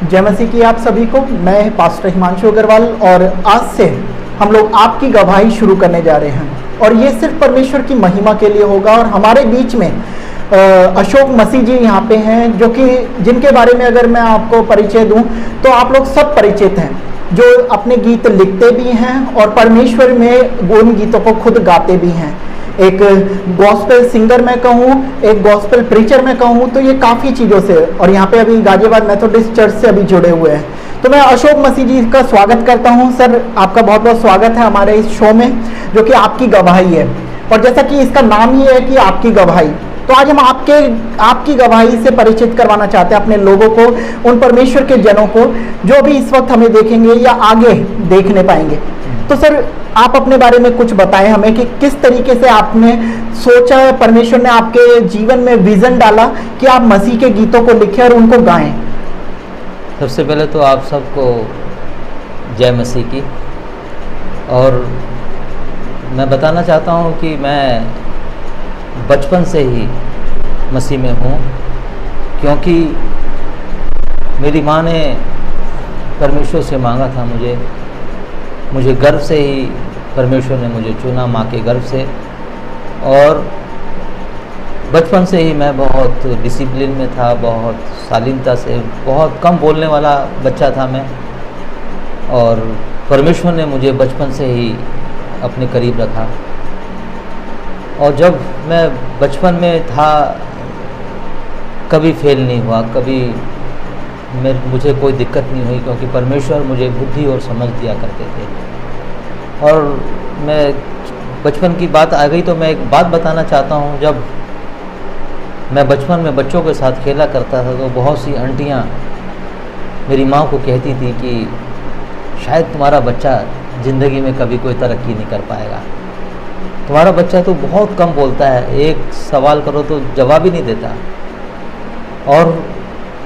जय मसीह की आप सभी को। मैं पास्टर हिमांशु अग्रवाल और आज से हम लोग आपकी गवाही शुरू करने जा रहे हैं और ये सिर्फ परमेश्वर की महिमा के लिए होगा। और हमारे बीच में अशोक मसीह जी यहाँ पे हैं, जो कि जिनके बारे में अगर मैं आपको परिचय दूं तो आप लोग सब परिचित हैं, जो अपने गीत लिखते भी हैं और परमेश्वर में उन गीतों को खुद गाते भी हैं। एक गॉस्पेल सिंगर मैं कहूँ, एक गॉस्पेल प्रीचर मैं कहूँ, तो ये काफ़ी चीज़ों से, और यहाँ पे अभी गाजियाबाद मेथोडिस्ट चर्च से अभी जुड़े हुए हैं। तो मैं अशोक मसीह जी का स्वागत करता हूँ। सर, आपका बहुत बहुत स्वागत है हमारे इस शो में, जो कि आपकी गवाही है। और जैसा कि इसका नाम ही है कि आपकी गवाही, तो आज हम आपकी गवाही से परिचित करवाना चाहते हैं अपने लोगों को, उन परमेश्वर के जनों को जो भी इस वक्त हमें देखेंगे या आगे देखने पाएंगे। तो सर, आप अपने बारे में कुछ बताएं हमें कि किस तरीके से आपने सोचा, परमेश्वर ने आपके जीवन में विजन डाला कि आप मसीह के गीतों को लिखें और उनको गाएं। सबसे पहले तो आप सबको जय मसीह की। और मैं बताना चाहता हूँ कि मैं बचपन से ही मसीह में हूँ, क्योंकि मेरी माँ ने परमेश्वर से मांगा था मुझे गर्व से ही परमेश्वर ने मुझे चुना, माँ के गर्व से। और बचपन से ही मैं बहुत डिसिप्लिन में था, बहुत शालीनता से, बहुत कम बोलने वाला बच्चा था मैं। और परमेश्वर ने मुझे बचपन से ही अपने करीब रखा। और जब मैं बचपन में था, कभी फेल नहीं हुआ, कभी मुझे कोई दिक्कत नहीं हुई, क्योंकि परमेश्वर मुझे बुद्धि और समझ दिया करते थे। और मैं बचपन की बात आ गई तो मैं एक बात बताना चाहता हूँ। जब मैं बचपन में बच्चों के साथ खेला करता था तो बहुत सी आंटियाँ मेरी माँ को कहती थी कि शायद तुम्हारा बच्चा ज़िंदगी में कभी कोई तरक्की नहीं कर पाएगा, तुम्हारा बच्चा तो बहुत कम बोलता है, एक सवाल करो तो जवाब ही नहीं देता। और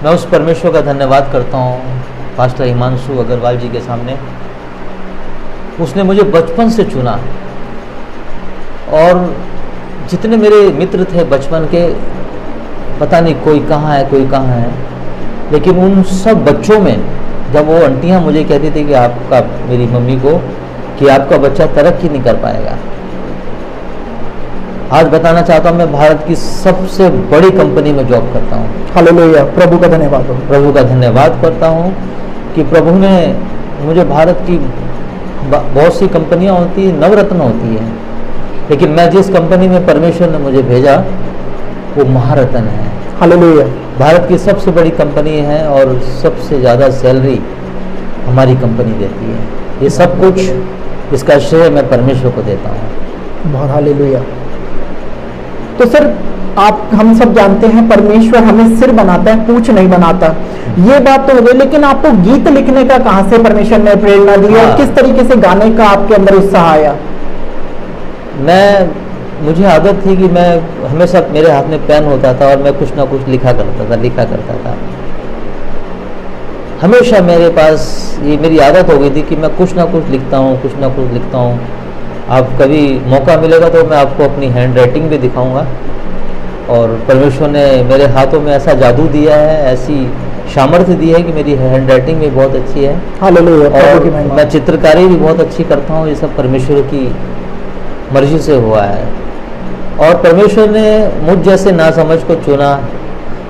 मैं उस परमेश्वर का धन्यवाद करता हूँ पास्टर हिमांशु अग्रवाल जी के सामने। उसने मुझे बचपन से चुना, और जितने मेरे मित्र थे बचपन के, पता नहीं कोई कहाँ है कोई कहाँ है, लेकिन उन सब बच्चों में जब वो आंटियाँ मुझे कहती थी कि आपका, मेरी मम्मी को, कि आपका बच्चा तरक्की नहीं कर पाएगा। आज बताना चाहता हूँ मैं भारत की सबसे बड़ी कंपनी में जॉब करता हूँ। हालेलुया, प्रभु का धन्यवाद हो। प्रभु का धन्यवाद करता हूँ कि प्रभु ने मुझे, भारत की बहुत सी कंपनियाँ होती हैं, नवरत्न होती हैं, लेकिन मैं जिस कंपनी में परमेश्वर ने मुझे भेजा वो महारत्न है। हालेलुया। भारत की सबसे बड़ी कंपनी है और सबसे ज़्यादा सैलरी हमारी कंपनी देती है। ये सब कुछ, इसका श्रेय मैं परमेश्वर को देता हूँ। बहुत हालेलुया। तो सर, हम सब जानते हैं परमेश्वर हमें सिर बनाता है, पूंछ नहीं बनाता, ये बात तो हो गई, लेकिन आपको गीत लिखने का कहाँ से परमेश्वर ने प्रेरणा दी और किस तरीके से गाने का आपके अंदर उत्साह आया? मुझे आदत थी कि मैं हमेशा, मेरे हाथ में पेन होता था और मैं कुछ ना कुछ लिखा करता था। हमेशा मेरे पास ये मेरी आदत हो गई थी कि मैं कुछ ना कुछ लिखता हूँ। आप कभी मौका मिलेगा तो मैं आपको अपनी हैंड राइटिंग भी दिखाऊंगा। और परमेश्वर ने मेरे हाथों में ऐसा जादू दिया है, ऐसी सामर्थ्य दी है कि मेरी हैंड राइटिंग भी बहुत अच्छी है। हालेलुया। और मैं चित्रकारी भी बहुत अच्छी करता हूँ। ये सब परमेश्वर की मर्जी से हुआ है। और परमेश्वर ने मुझ जैसे नासमझ को चुना,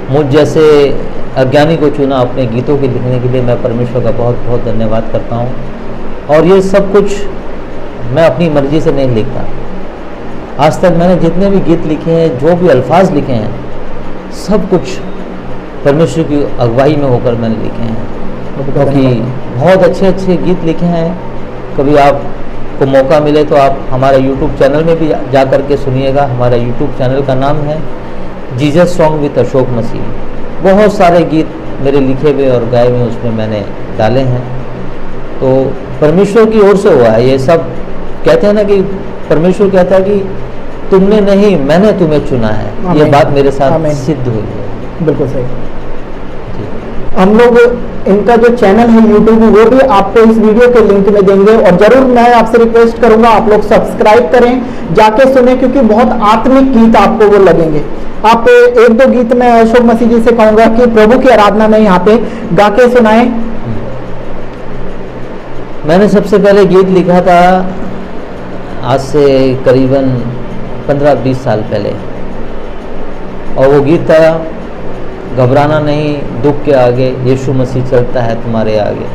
मुझ जैसे अज्ञानी को चुना अपने गीतों के लिखने के लिए। मैं परमेश्वर का बहुत बहुत धन्यवाद करता हूँ। और ये सब कुछ मैं अपनी मर्जी से नहीं लिखता। आज तक मैंने जितने भी गीत लिखे हैं, जो भी अल्फाज लिखे हैं, सब कुछ परमेश्वर की अगुवाई में होकर मैंने लिखे हैं, क्योंकि बहुत अच्छे अच्छे गीत लिखे हैं। कभी आपको मौका मिले तो आप हमारे YouTube चैनल में भी जा कर के सुनिएगा। हमारा YouTube चैनल का नाम है जीसस सॉन्ग विद अशोक मसीह। बहुत सारे गीत मेरे लिखे हुए और गाए हुए उसमें मैंने डाले हैं। तो परमेश्वर की ओर से हुआ है ये सब। कहते हैं ना कि परमेश्वर कहता है कि तुमने नहीं, मैंने तुम्हें चुना है। ये बात मेरे साथ सिद्ध हुई है। बिल्कुल सही। हम लोग इनका जो चैनल है यूट्यूब वो भी आपको इस वीडियो के लिंक में देंगे, और जरूर मैं आपसे रिक्वेस्ट करूंगा आप लोग सब्सक्राइब करें, जाके सुने, क्योंकि बहुत आत्मिक गीत आपको वो लगेंगे। आप एक दो गीत में अशोक मसीह जी से कहूंगा कि प्रभु की आराधना में यहाँ पे गा के सुनाए। मैंने सबसे पहले गीत लिखा था आज से करीबन 15-20 साल पहले, और वो गीत था घबराना नहीं दुख के आगे, यीशु मसीह चलता है तुम्हारे आगे।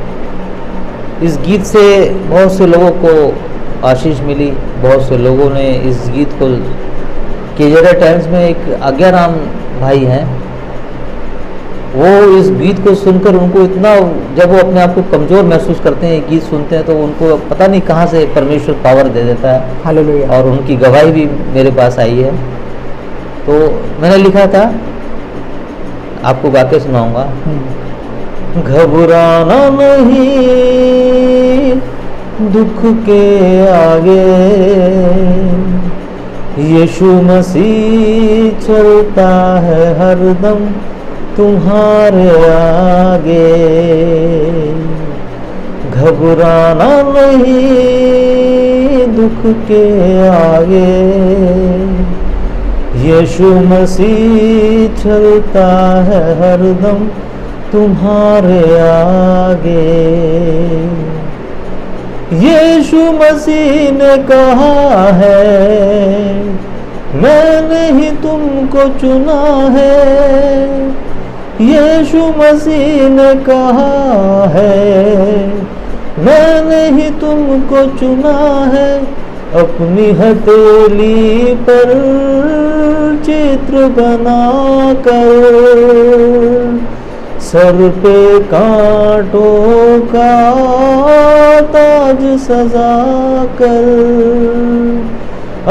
इस गीत से बहुत से लोगों को आशीष मिली। बहुत से लोगों ने इस गीत को केजरा टाइम्स में एक आज्ञाराम भाई हैं, वो इस गीत को सुनकर उनको इतना, जब वो अपने आप को कमज़ोर महसूस करते हैं, गीत सुनते हैं तो उनको पता नहीं कहाँ से परमेश्वर पावर दे देता है। हालेलुया। और उनकी गवाही भी मेरे पास आई है। तो मैंने लिखा था, आपको गा के सुनाऊंगा। घबराना नहीं दुख के आगे, यीशु मसीह चलता है हरदम तुम्हारे आगे। घबराना नहीं दुख के आगे, यीशु मसीह चलता है हरदम तुम्हारे आगे। यीशु मसीह ने कहा है मैंने ही तुमको चुना है। यीशु मसीह ने कहा है मैंने ही तुमको चुना है। अपनी हथेली पर चित्र बनाकर, सर पे कांटों का ताज सजाकर,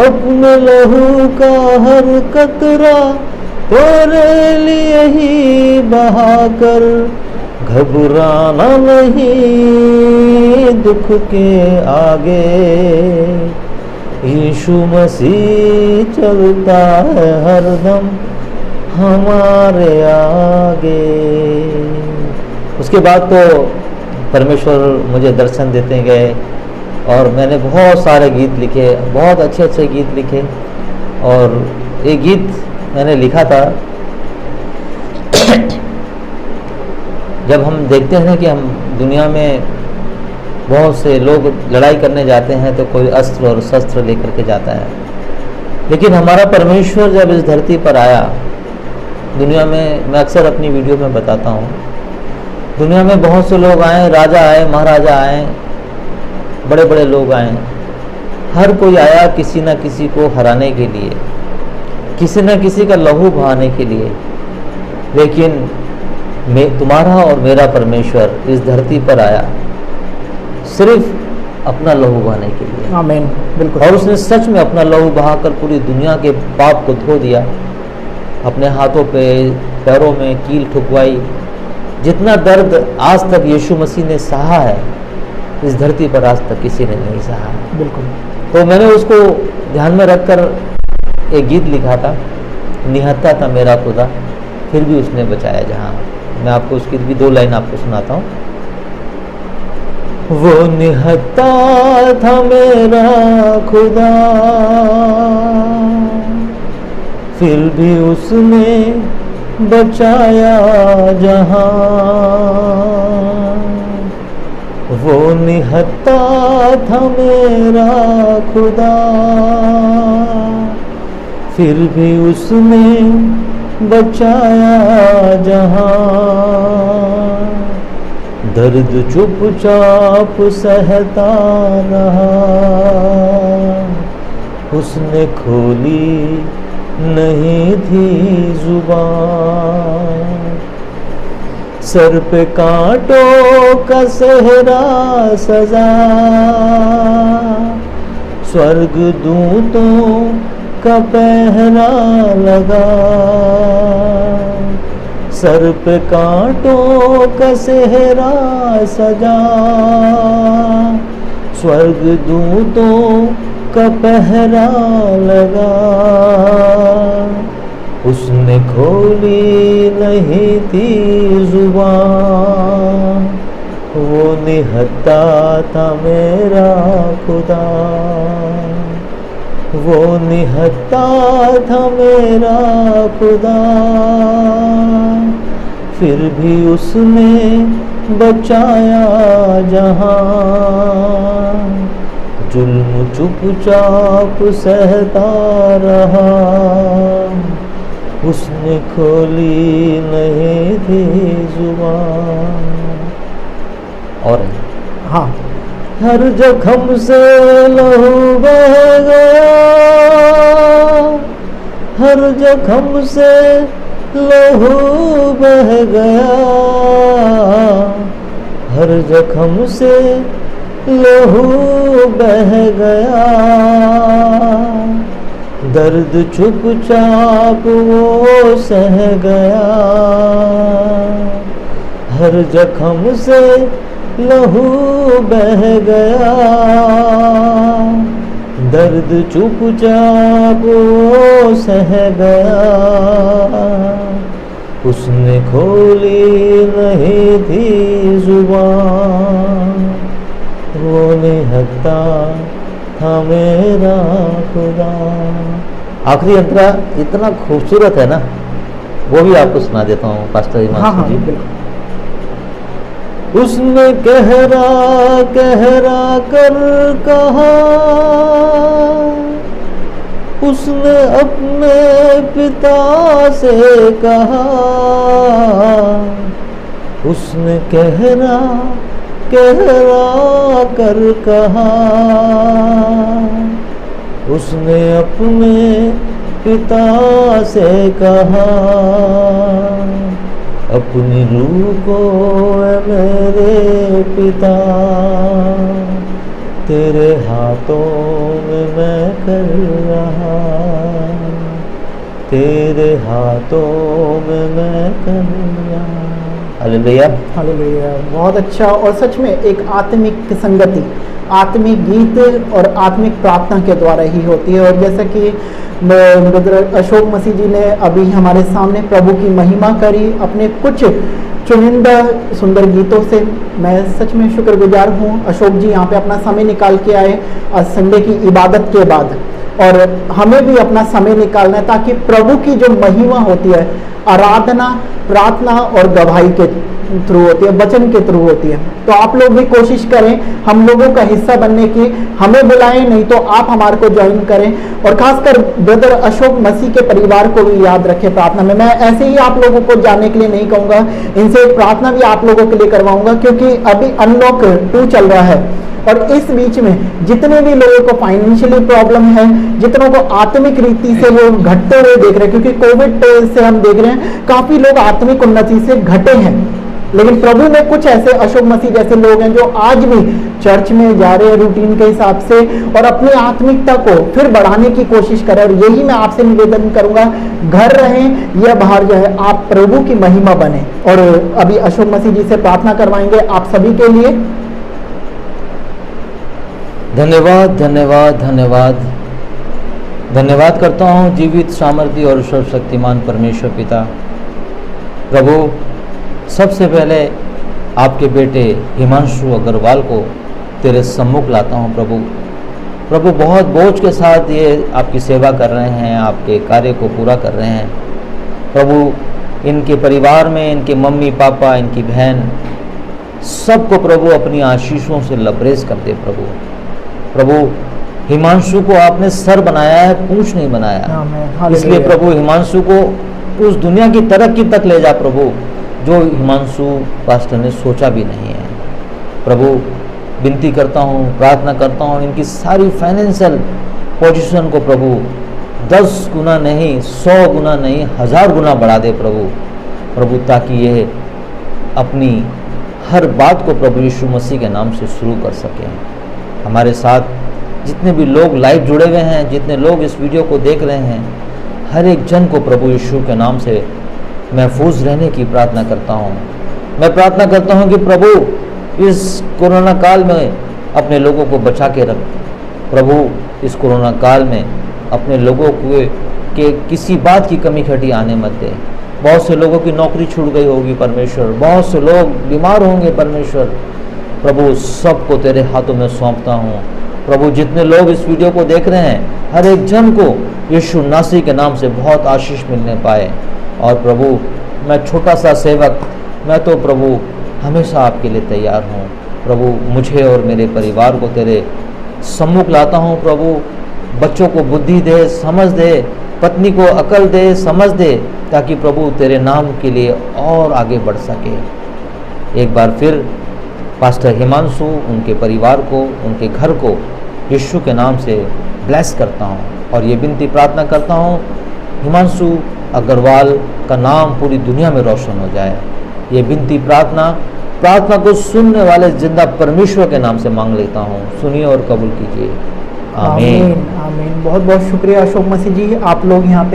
अपने लहू का हर कतरा तेरे लिए ही बहाकर। घबराना नहीं दुख के आगे, यीशु मसीह चलता है हरदम हमारे आगे। उसके बाद तो परमेश्वर मुझे दर्शन देते गए और मैंने बहुत सारे गीत लिखे, बहुत अच्छे अच्छे गीत लिखे। और एक गीत मैंने लिखा था, जब हम देखते हैं कि हम दुनिया में बहुत से लोग लड़ाई करने जाते हैं तो कोई अस्त्र और शस्त्र लेकर के जाता है, लेकिन हमारा परमेश्वर जब इस धरती पर आया, दुनिया में, मैं अक्सर अपनी वीडियो में बताता हूँ, दुनिया में बहुत से लोग आए, राजा आए, महाराजा आए, बड़े बड़े लोग आए, हर कोई आया किसी न किसी को हराने के लिए, किसी न किसी का लहू बहाने के लिए। लेकिन तुम्हारा और मेरा परमेश्वर इस धरती पर आया सिर्फ अपना लहू बहाने के लिए। आमीन, बिल्कुल। और उसने सच में अपना लहू बहाकर पूरी दुनिया के पाप को धो दिया। अपने हाथों पे पैरों में कील ठुकवाई। जितना दर्द आज तक यीशु मसीह ने सहा है, इस धरती पर आज तक किसी ने नहीं सहा है। बिल्कुल। तो मैंने उसको ध्यान में रखकर एक गीत लिखा था, निहत्था था मेरा खुदा फिर भी उसने बचाया जहां। मैं आपको उसकी भी 2 लाइन आपको सुनाता हूँ। वो निहत्था था मेरा खुदा फिर भी उसने बचाया जहां। वो निहत्था था मेरा खुदा फिर भी उसने बचाया जहां। दर्द चुपचाप सहता रहा, उसने खोली नहीं थी जुबान। सर पे कांटों का सेहरा सजा, स्वर्ग दूतों का पहरा लगा। सर पे कांटों का सेहरा सजा, स्वर्ग दूतों का पहरा लगा। उसने खोली नहीं थी जुबान, वो निहत्था था मेरा खुदा, वो निहत्था था मेरा खुदा, फिर भी उसने बचाया जहां, जुल्म चुपचाप सहता रहा, उसने खोली नहीं थी जुबान। और हाँ, हर जख्म से लहू बह गया, हर जख्म से लहू बह गया, हर जख्म से लहू बह गया, दर्द चुपचाप वो सह गया, हर जख्म से लहू बह गया, दर्द चुपचाप वो सह गया, उसने खोली नहीं थी जुबान, वो निहत्था था मेरा खुदा। आखिरी अंतरा इतना खूबसूरत है ना, वो भी आपको सुना देता हूँ पास्टर हिमांशु जी। बिल्कुल। उसने कहरा कहरा कर कहा, उसने अपने पिता से कहा, उसने कहरा कहरा कर कहा, उसने अपने पिता से कहा, अपनी रूह को ऐ मेरे पिता, तेरे हाथों में मैं कर रहा, तेरे हाथों में मैं कर रहा। Hallelujah, hallelujah. बहुत अच्छा। और सच में एक आत्मिक संगति आत्मिक गीत और आत्मिक प्रार्थना के द्वारा ही होती है। और जैसा कि ब्रदर अशोक मसीह जी ने अभी हमारे सामने प्रभु की महिमा करी अपने कुछ चुनिंदा सुंदर गीतों से, मैं सच में शुक्रगुजार हूँ। अशोक जी यहाँ पे अपना समय निकाल के आए संडे की इबादत के बाद, और हमें भी अपना समय निकालना है ताकि प्रभु की जो महिमा होती है आराधना, प्रार्थना और गवाही के थ्रू होती है, वचन के थ्रू होती है। तो आप लोग भी कोशिश करें हम लोगों का हिस्सा बनने की, हमें बुलाएं नहीं तो आप हमारे को ज्वाइन करें। और खासकर ब्रदर अशोक मसीह के परिवार को भी याद रखें प्रार्थना में। मैं ऐसे ही आप लोगों को जाने के लिए नहीं कहूँगा, इनसे एक प्रार्थना भी आप लोगों के लिए करवाऊंगा, क्योंकि अभी अनलॉक 2 चल रहा है और इस बीच में जितने भी लोगों को फाइनेंशियली प्रॉब्लम है, जितनों को आत्मिक रीति से वो घटते हुए देख रहे हैं, क्योंकि कोविड से हम देख रहे हैं काफी लोग आत्मिक उन्नति से घटे हैं, लेकिन प्रभु में कुछ ऐसे अशोक मसीह जैसे लोग हैं जो आज भी चर्च में जा रहे हैं रूटीन के हिसाब से और अपनी आत्मिकता को फिर बढ़ाने की कोशिश करें। और यही मैं आपसे निवेदन करूंगा, घर रहें या बाहर जाए, आप प्रभु की महिमा बने। और अभी अशोक मसीह जी से प्रार्थना करवाएंगे आप सभी के लिए। धन्यवाद धन्यवाद धन्यवाद धन्यवाद करता हूँ जीवित सामर्थ्य और सर्वशक्तिमान परमेश्वर पिता। प्रभु सबसे पहले आपके बेटे हिमांशु अग्रवाल को तेरे सम्मुख लाता हूँ प्रभु। प्रभु बहुत बोझ के साथ ये आपकी सेवा कर रहे हैं, आपके कार्य को पूरा कर रहे हैं प्रभु। इनके परिवार में इनके मम्मी पापा, इनकी बहन, सबको प्रभु अपनी आशीषों से लबरेज कर दे प्रभु। प्रभु हिमांशु को आपने सर बनाया है, पूंछ नहीं बनाया, इसलिए प्रभु हिमांशु को उस दुनिया की तरक्की तक ले जा प्रभु जो हिमांशु पास्टर ने सोचा भी नहीं है। प्रभु विनती करता हूँ, प्रार्थना करता हूँ, इनकी सारी फाइनेंशियल पोजीशन को प्रभु 10 गुना नहीं, 100 गुना नहीं, 1000 गुना बढ़ा दे प्रभु। प्रभु ताकि ये अपनी हर बात को प्रभु यीशु मसीह के नाम से शुरू कर सकें। हमारे साथ जितने भी लोग लाइव जुड़े हुए हैं, जितने लोग इस वीडियो को देख रहे हैं, हर एक जन को प्रभु यीशु के नाम से महफूज रहने की प्रार्थना करता हूँ। मैं प्रार्थना करता हूँ कि प्रभु इस कोरोना काल में अपने लोगों को बचा के रख प्रभु। इस कोरोना काल में अपने लोगों को कि किसी बात की कमी खटी आने मत दे। बहुत से लोगों की नौकरी छूट गई होगी परमेश्वर, बहुत से लोग बीमार होंगे परमेश्वर। प्रभु सबको तेरे हाथों में सौंपता हूँ। प्रभु जितने लोग इस वीडियो को देख रहे हैं, हर एक जन को यीशु नासी के नाम से बहुत आशीष मिलने पाए। और प्रभु मैं छोटा सा सेवक, मैं तो प्रभु हमेशा आपके लिए तैयार हूँ। प्रभु मुझे और मेरे परिवार को तेरे सम्मुख लाता हूँ। प्रभु बच्चों को बुद्धि दे, समझ दे, पत्नी को अकल दे, समझ दे, ताकि प्रभु तेरे नाम के लिए और आगे बढ़ सके। एक बार फिर पास्टर हिमांशु, उनके परिवार को, उनके घर को यीशु के नाम से ब्लेस करता हूँ और ये विनती प्रार्थना करता हूँ, हिमांशु अग्रवाल का नाम पूरी दुनिया में रोशन हो जाए। ये विनती प्रार्थना को सुनने वाले जिंदा परमेश्वर के नाम से मांग लेता हूँ। सुनिए और कबूल कीजिए। आमीन। आमीन। बहुत बहुत शुक्रिया अशोक मसीह जी, आप लोग यहाँ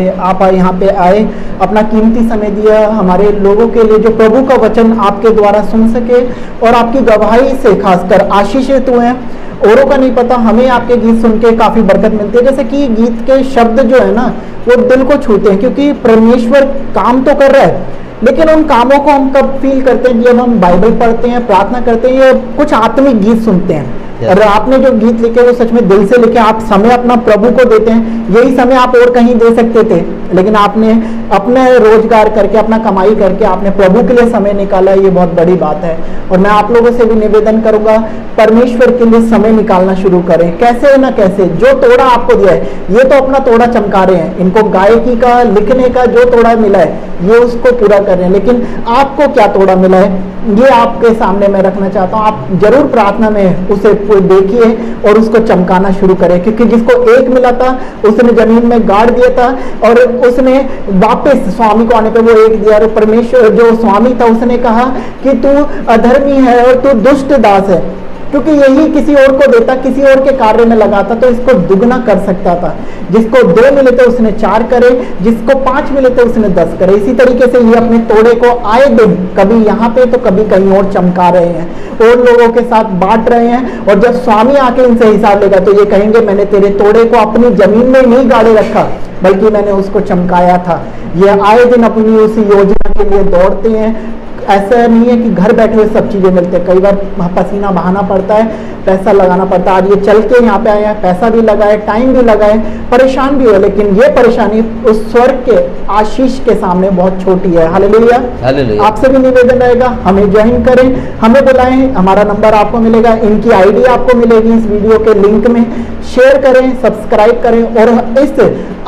पे आए, अपना कीमती समय दिया हमारे लोगों के लिए, जो प्रभु का वचन आपके द्वारा सुन सके और आपकी गवाही से खासकर आशीषित हुए हैं। औरों का नहीं पता, हमें आपके गीत सुन के काफ़ी बरकत मिलती है। जैसे कि गीत के शब्द जो है ना, वो दिल को छूते हैं, क्योंकि परमेश्वर काम तो कर रहा है, लेकिन उन कामों को हम कब फील करते हैं, जब हम बाइबल पढ़ते हैं, प्रार्थना करते हैं या कुछ आत्मिक गीत सुनते हैं। और आपने जो गीत लिखे वो सच में दिल से लिखे, आप समय अपना प्रभु को देते हैं। यही समय आप और कहीं दे सकते थे, लेकिन आपने अपने रोजगार करके, अपना कमाई करके आपने प्रभु के लिए समय निकाला। ये बहुत बड़ी बात है। और मैं आप लोगों से भी निवेदन करूंगा, परमेश्वर के लिए समय निकालना शुरू करें। कैसे ना कैसे जो तोड़ा आपको दिया है, ये तो अपना तोड़ा चमका रहे हैं, इनको गायकी का, लिखने का जो तोड़ा मिला है ये उसको पूरा कर रहे हैं, लेकिन आपको क्या तोड़ा मिला है ये आपके सामने मैं रखना चाहता हूँ। आप जरूर प्रार्थना में उसे देखिए और उसको चमकाना शुरू करें, क्योंकि जिसको एक मिला था उसने जमीन में गाड़ दिया था और उसने वापस स्वामी को आने पे वो एक दिया। और परमेश्वर जो स्वामी था उसने कहा कि तू अधर्मी है और तू दुष्ट दास है, क्योंकि यही किसी और को देता, किसी और के कार्य में लगाता तो इसको दुगना कर सकता था। जिसको 2 मिले थे उसने 4 करे, जिसको 5 मिले थे उसने 10 करे। इसी तरीके से ये अपने तोड़े को आए दिन कभी यहाँ पे तो कभी कहीं और चमका रहे हैं, और लोगों के साथ बांट रहे हैं। और जब स्वामी आके इनसे हिसाब लेगा तो ये कहेंगे मैंने तेरे तोड़े को अपनी जमीन में नहीं गाड़े रखा, बल्कि मैंने उसको चमकाया था। ये आए दिन अपनी उस योजना के लिए दौड़ते हैं। ऐसा नहीं है कि घर बैठे हुए सब चीज़ें मिलते हैं, कई बार पसीना बहाना पड़ता है, पैसा लगाना पड़ता है। आज ये चल के यहाँ पे आए हैं, पैसा भी लगाए, टाइम भी लगाए, परेशान भी हो, लेकिन ये परेशानी उस स्वर्ग के आशीष के सामने बहुत छोटी है। हालेलुया। हालेलुया। आपसे भी निवेदन रहेगा, हमें ज्वाइन करें, हमें बुलाएं, हमारा नंबर आपको मिलेगा, इनकी आईडी आपको मिलेगी इस वीडियो के लिंक में। शेयर करें, सब्सक्राइब करें, और इस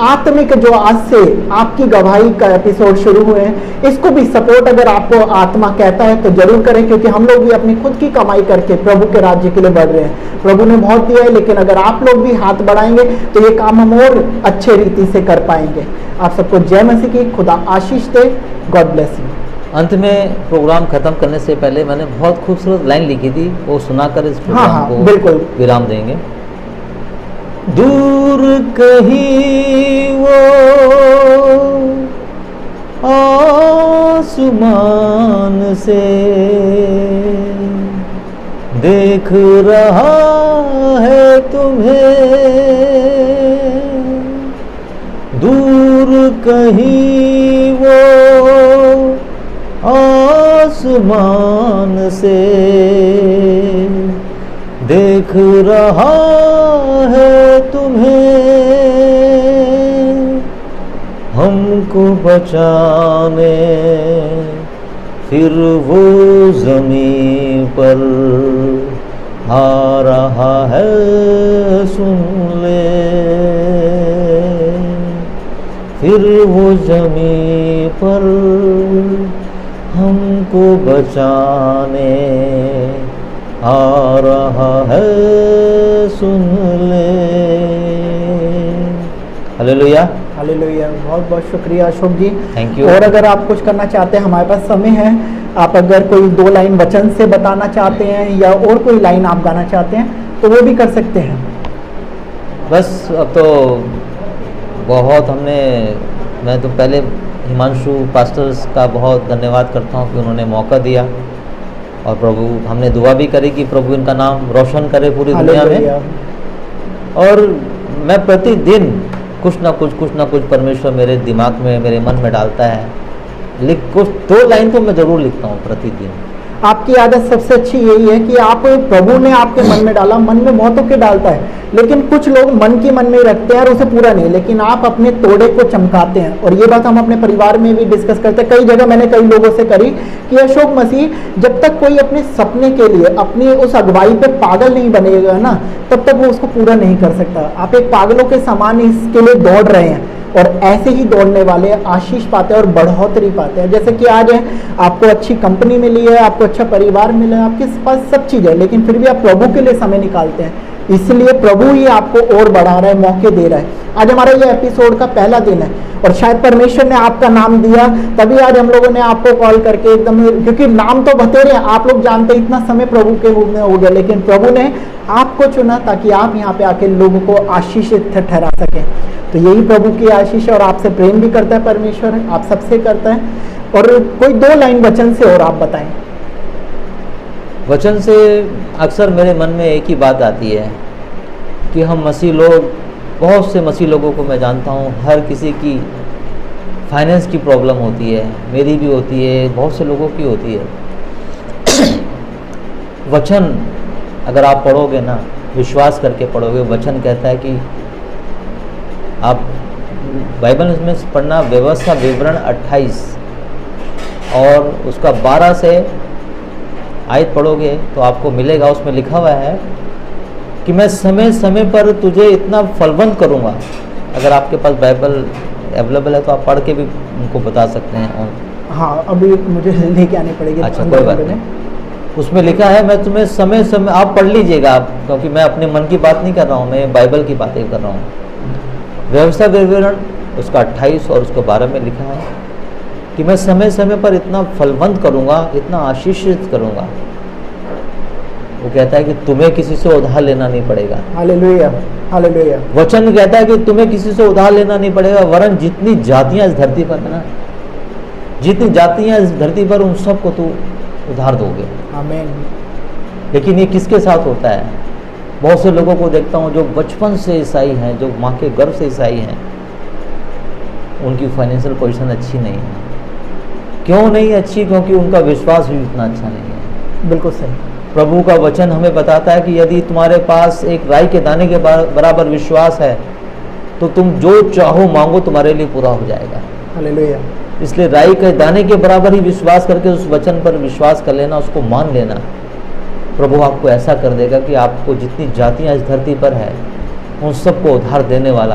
आत्मिक जो आज से आपकी गवाही का एपिसोड शुरू हुए हैं, इसको भी सपोर्ट अगर आपको आत्मा कहता है तो जरूर करें, क्योंकि हम लोग भी अपनी खुद की कमाई करके प्रभु के राज्य के लिए बढ़ रहे हैं। प्रभु ने बहुत दिया है, लेकिन अगर आप लोग भी हाथ बढ़ाएंगे तो ये काम हम और अच्छे रीति से कर पाएंगे। आप सबको जय मसीह की, खुदा आशीष दे। God bless you. अंत में प्रोग्राम खत्म करने से पहले मैंने बहुत खूबसूरत लाइन लिखी थी, वो सुनाकर इस प्रोग्राम को बिल्कुल विराम देंगे। दूर कहीं वो आसमान से देख रहा है तुम्हें, दूर कहीं वो आसमान से देख रहा है तुम्हें, हमको बचाने फिर वो ज़मीन पर आ रहा है, सुन ले। फिर वो ज़मीन पर हमको बचाने आ रहा है, सुन ले। हालेलुया। हालेलुया। बहुत बहुत शुक्रिया अशोक जी, थैंक यू। और अगर आप कुछ करना चाहते हैं, हमारे पास समय है, आप अगर कोई 2 लाइन वचन से बताना चाहते हैं या और कोई लाइन आप गाना चाहते हैं तो वो भी कर सकते हैं। बस अब तो बहुत मैं तो पहले हिमांशु पास्टर्स का बहुत धन्यवाद करता हूँ कि उन्होंने मौका दिया, और प्रभु हमने दुआ भी करी कि प्रभु इनका नाम रोशन करे पूरी दुनिया में। और मैं प्रतिदिन कुछ ना कुछ परमेश्वर मेरे दिमाग में, मेरे मन में डालता है। कुछ 2 लाइन तो मैं ज़रूर लिखता हूँ प्रतिदिन। आपकी आदत सबसे अच्छी यही है कि आप, प्रभु ने आपके मन में डाला, मन में बहुतों के डालता है, लेकिन कुछ लोग मन की मन में रखते हैं और उसे पूरा नहीं, लेकिन आप अपने तोड़े को चमकाते हैं। और ये बात हम अपने परिवार में भी डिस्कस करते हैं। कई जगह मैंने कई लोगों से करी कि अशोक मसीह, जब तक कोई अपने सपने के लिए अपनी उस अगुवाई पे पागल नहीं बनेगा ना, तब तक वो उसको पूरा नहीं कर सकता। आप एक पागलों के समान इसके लिए दौड़ रहे हैं, और ऐसे ही दौड़ने वाले आशीष पाते हैं और बढ़ोतरी पाते हैं। जैसे कि आज आपको अच्छी कंपनी मिली है, आपको अच्छा परिवार मिला है, आपके पास सब चीज़ है, लेकिन फिर भी आप प्रभु के लिए समय निकालते हैं। इसलिए प्रभु ही आपको और बढ़ा रहा है, मौके दे रहा है। आज हमारा ये एपिसोड का पहला दिन है और शायद परमेश्वर ने आपका नाम दिया, तभी आज हम लोगों ने आपको कॉल करके एकदम, क्योंकि नाम तो बतेरे हैं, आप लोग जानते हैं इतना समय प्रभु के में हो गया, लेकिन प्रभु ने आपको चुना ताकि आप यहाँ पे आके लोगों को आशीषित ठहरा सकें। तो यही प्रभु की आशीष है, और आपसे प्रेम भी करता है परमेश्वर, आप सबसे करता है। और कोई 2 लाइन वचन से और आप बताएं। वचन से अक्सर मेरे मन में एक ही बात आती है कि हम मसीह लोग, बहुत से मसीह लोगों को मैं जानता हूँ, हर किसी की फाइनेंस की प्रॉब्लम होती है, मेरी भी होती है, बहुत से लोगों की होती है। वचन अगर आप पढ़ोगे ना, विश्वास करके पढ़ोगे, वचन कहता है कि आप बाइबल में पढ़ना, व्यवस्था विवरण 28 और उसका 12 से आयत पढ़ोगे तो आपको मिलेगा। उसमें लिखा हुआ है कि मैं समय समय पर तुझे इतना फलवंत करूँगा। अगर आपके पास बाइबल अवेलेबल है तो आप पढ़ के भी उनको बता सकते हैं। हाँ, अभी मुझे लेके आनी पड़ेगी। अच्छा, कोई बात नहीं। उसमें लिखा है मैं तुम्हें समय समय, आप पढ़ लीजिएगा आप, क्योंकि मैं अपने मन की बात नहीं कर रहा हूँ, मैं बाइबल की बातें कर रहा हूँ। व्यवस्था विवरण उसका 28 और उसका 12 में लिखा है कि मैं समय समय पर इतना फलवंत करूँगा, इतना आशीषित करूँगा। वो कहता है कि तुम्हें किसी से उधार लेना नहीं पड़ेगा। Hallelujah, hallelujah. वचन कहता है कि तुम्हें किसी से उधार लेना नहीं पड़ेगा, वरन जितनी जातियाँ इस धरती पर है ना, जितनी जातियाँ इस धरती पर, उन सबको तू उधार दोगे। आमीन। लेकिन ये किसके साथ होता है? बहुत से लोगों को देखता हूँ जो बचपन से ईसाई हैं, जो माँ के गर्भ से ईसाई हैं, उनकी फाइनेंशियल पोजीशन अच्छी नहीं है। क्यों नहीं अच्छी? क्योंकि उनका विश्वास भी उतना अच्छा नहीं है। बिल्कुल सही। प्रभु का वचन हमें बताता है कि यदि तुम्हारे पास एक राई के दाने के बराबर विश्वास है तो तुम जो चाहो मांगो, तुम्हारे लिए पूरा हो जाएगा। हालेलुया। इसलिए राई के दाने के बराबर ही विश्वास करके उस वचन पर विश्वास कर लेना, उसको मान लेना। प्रभु आपको ऐसा कर देगा कि आपको जितनी जातियाँ इस धरती पर है उन सबको उधार देने वाला,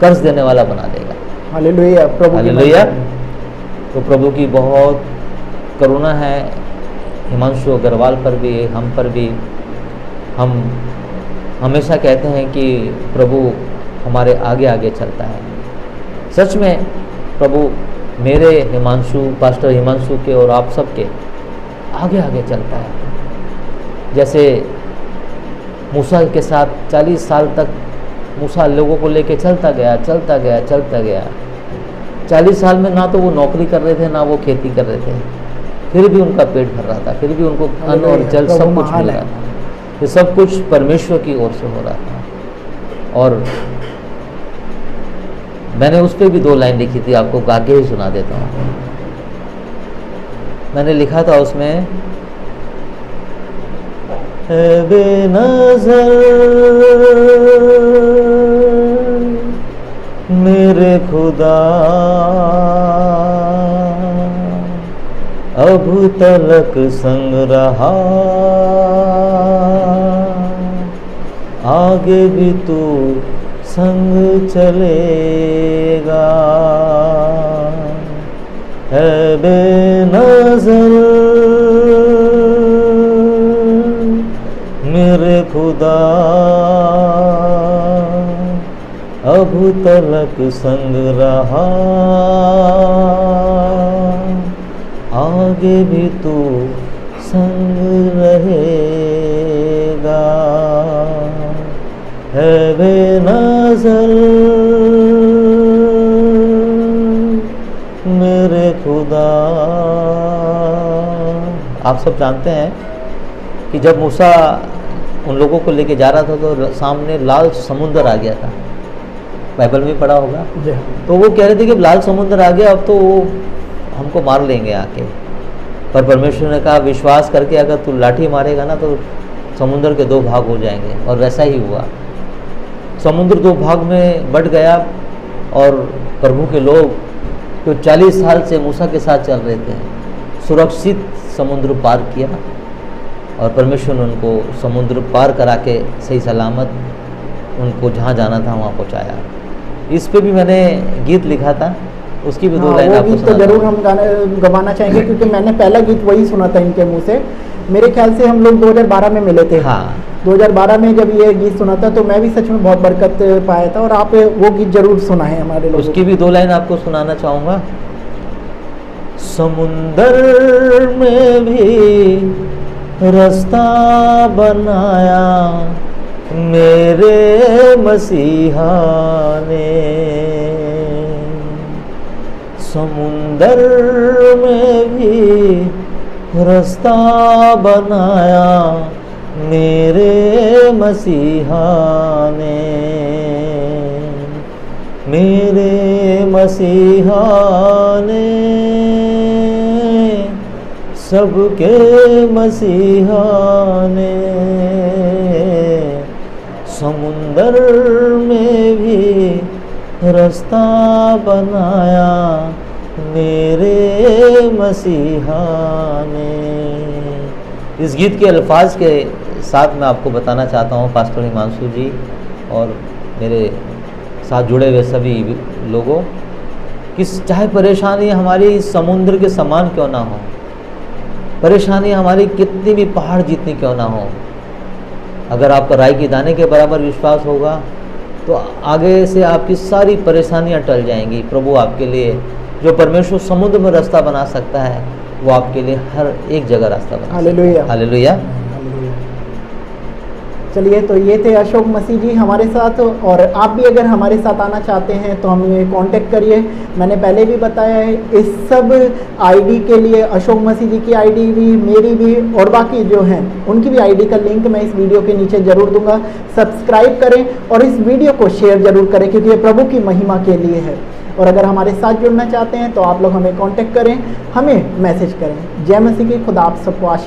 कर्ज देने वाला बना देगा। हालेलुया, प्रभु। हालेलुया। तो प्रभु की बहुत करुणा है हिमांशु अग्रवाल पर भी, हम पर भी। हम हमेशा कहते हैं कि प्रभु हमारे आगे आगे चलता है। सच में प्रभु मेरे हिमांशु, पास्टर हिमांशु के और आप सबके आगे आगे चलता है। जैसे मूसा के साथ 40 साल तक मूसा लोगों को लेके चलता गया। 40 साल में ना तो वो नौकरी कर रहे थे, ना वो खेती कर रहे थे, फिर भी उनका पेट भर रहा था, फिर भी उनको अन्न और जल सब कुछ मिल रहा था। ये सब कुछ परमेश्वर की ओर से हो रहा था। और मैंने उस पर भी 2 लाइन लिखी थी, आपको गा के ही सुना देता हूँ। मैंने लिखा था उसमें, बेनज़र मेरे खुदा अब तलक संग रहा, आगे भी तू संग चलेगा। है बेनज़र मेरे खुदा अब तलक संग रहा, आगे भी तू संग रहेगा। है बेनज़र मेरे खुदा। आप सब जानते हैं कि जब मूसा उन लोगों को लेके जा रहा था तो सामने लाल समुंदर आ गया था। बाइबल में पढ़ा होगा। जी तो वो कह रहे थे कि लाल समुद्र आ गया, अब तो वो हमको मार लेंगे आके। पर परमेश्वर ने कहा विश्वास करके अगर तू लाठी मारेगा ना तो समुद्र के 2 भाग हो जाएंगे, और वैसा ही हुआ। समुद्र 2 भाग में बट गया और प्रभु के लोग जो 40 साल से मूसा के साथ चल रहे थे सुरक्षित समुद्र पार किया, और परमेश्वर ने उनको समुद्र पार करा के सही सलामत उनको जहाँ जाना था वहाँ पहुँचाया। इस पे भी मैंने गीत लिखा था, उसकी भी 2 लाइन वो आपको गीत तो सुनाता जरूर हूँ। हम गवाना चाहेंगे, क्योंकि मैंने पहला गीत वही सुना था इनके मुंह से। मेरे ख्याल से हम लोग 2012 में मिले थे। हाँ 2012 में जब ये गीत सुना था तो मैं भी सच में बहुत बरकत पाया था, और आप वो गीत जरूर सुना है हमारे लोगों उसकी भी 2 लाइन आपको सुनाना चाहूँगा। समुंदर में भी रास्ता बनाया मेरे मसीहा ने, समुंदर में भी रास्ता बनाया मेरे मसीहा ने, मेरे मसीहा ने, सबके मसीहा ने। समुंदर में भी रास्ता बनाया मेरे मसीहा ने। इस गीत के अल्फाज के साथ मैं आपको बताना चाहता हूँ पास्टर हिमांशु जी और मेरे साथ जुड़े हुए सभी लोगों कि चाहे परेशानी हमारी समुद्र के समान क्यों ना हो, परेशानी हमारी कितनी भी पहाड़ जितनी क्यों ना हो, अगर आपका राई के दाने के बराबर विश्वास होगा तो आगे से आपकी सारी परेशानियां टल जाएंगी। प्रभु आपके लिए, जो परमेश्वर समुद्र में रास्ता बना सकता है, वो आपके लिए हर एक जगह रास्ता बना सकता है। Hallelujah hallelujah. चलिए, तो ये थे अशोक मसीह जी हमारे साथ, और आप भी अगर हमारे साथ आना चाहते हैं तो हमें कांटेक्ट करिए। मैंने पहले भी बताया है, इस सब आईडी के लिए अशोक मसीह जी की आईडी भी, मेरी भी, और बाकी जो हैं उनकी भी आईडी का लिंक मैं इस वीडियो के नीचे ज़रूर दूंगा। सब्सक्राइब करें और इस वीडियो को शेयर ज़रूर करें, क्योंकि ये प्रभु की महिमा के लिए है। और अगर हमारे साथ जुड़ना चाहते हैं तो आप लोग हमें कांटेक्ट करें, हमें मैसेज करें। जय मसीह की, खुदा आप सबको आशीष